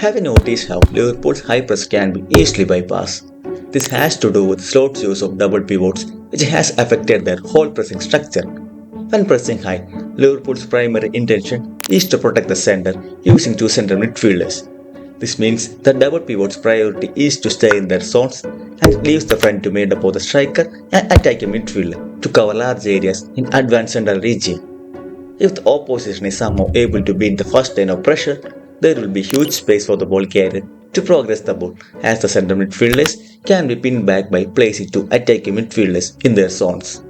Have you noticed how Liverpool's high press can be easily bypassed? This has to do with Slot's use of double pivots, which has affected their whole pressing structure. When pressing high, Liverpool's primary intention is to protect the center using two center midfielders. This means the double pivot's priority is to stay in their zones and leaves the front to made up of the striker and attacking midfielder to cover large areas in advanced central region. If the opposition is somehow able to beat the first line of pressure, there will be huge space for the ball carrier to progress the ball, as the center midfielders can be pinned back by placing two attacking midfielders in their zones.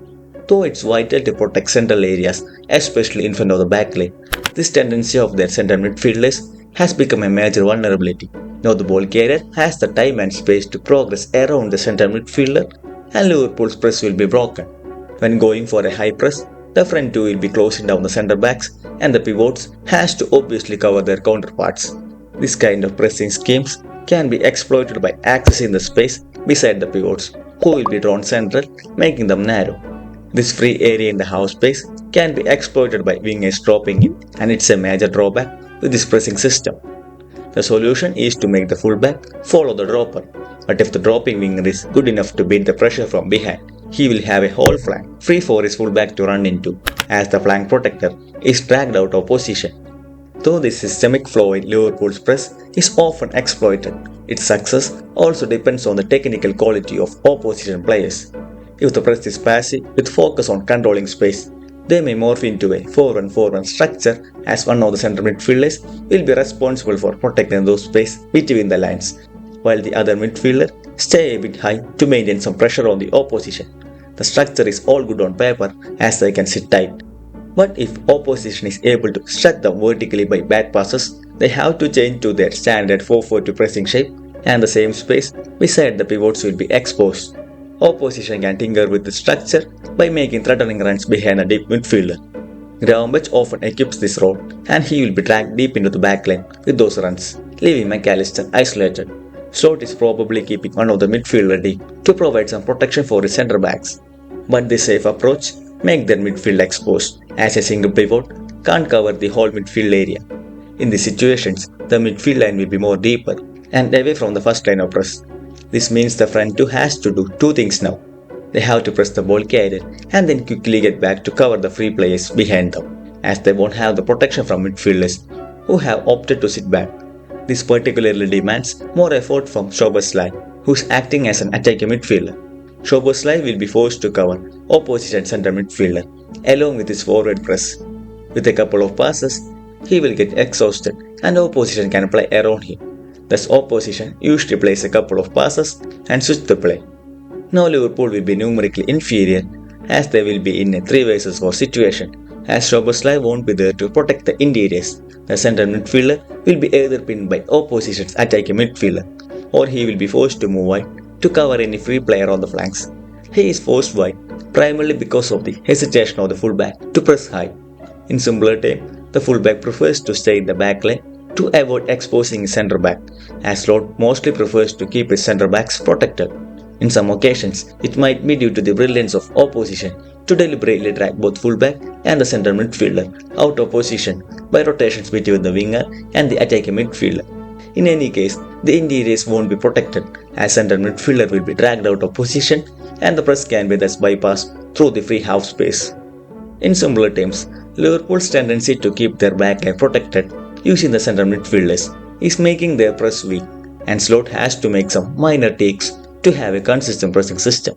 Though it's vital to protect central areas, especially in front of the backline, this tendency of their center midfielders has become a major vulnerability. Now the ball carrier has the time and space to progress around the center midfielder, and Liverpool's press will be broken. When going for a high press, the front two will be closing down the centre backs, and the pivots has to obviously cover their counterparts. This kind of pressing schemes can be exploited by accessing the space beside the pivots, who will be drawn central, making them narrow. This free area in the half space can be exploited by wingers dropping in, and it's a major drawback with this pressing system. The solution is to make the fullback follow the dropper, but if the dropping winger is good enough to beat the pressure from behind, he will have a whole flank free for his fullback to run into, as the flank protector is dragged out of position. Though this systemic flaw in Liverpool's press is often exploited, its success also depends on the technical quality of opposition players. If the press is passive with focus on controlling space, they may morph into a 4-1-4-1 structure, as one of the center midfielders will be responsible for protecting those space between the lines, while the other midfielder stay a bit high to maintain some pressure on the opposition. The structure is all good on paper, as they can sit tight. But if opposition is able to stretch them vertically by back passes, they have to change to their standard 4-4-2 pressing shape, and the same space beside the pivots will be exposed. Opposition can tinker with the structure by making threatening runs behind a deep midfielder. Gravenberch often equips this role, and he will be dragged deep into the backline with those runs, leaving McAllister isolated. Slot is probably keeping one of the midfielder deep to provide some protection for his centre backs. But this safe approach makes their midfield exposed, as a single pivot can't cover the whole midfield area. In these situations, the midfield line will be more deeper and away from the first line of press. This means the front two has to do two things now. They have to press the ball carrier and then quickly get back to cover the free players behind them, as they won't have the protection from midfielders who have opted to sit back. This particularly demands more effort from Szoboszlai, who is acting as an attacking midfielder. Szoboszlai will be forced to cover opposition center midfielder along with his forward press. With a couple of passes, he will get exhausted and opposition can play around him. Thus opposition usually plays a couple of passes and switch the play. Now Liverpool will be numerically inferior, as they will be in a 3 vs 4 situation, as Szoboszlai won't be there to protect the interiors. The center midfielder will be either pinned by opposition's attacking midfielder, or he will be forced to move wide to cover any free player on the flanks. He is forced wide primarily because of the hesitation of the fullback to press high. In simpler terms, the fullback prefers to stay in the backline to avoid exposing his centre back, as Slot mostly prefers to keep his centre backs protected. In some occasions, it might be due to the brilliance of opposition to deliberately drag both fullback and the center midfielder out of position by rotations between the winger and the attacking midfielder. In any case, the interiors won't be protected, as center midfielder will be dragged out of position and the press can be thus bypassed through the free half space. In similar terms, Liverpool's tendency to keep their backline protected using the center midfielders is making their press weak, and Slot has to make some minor takes to have a consistent pressing system.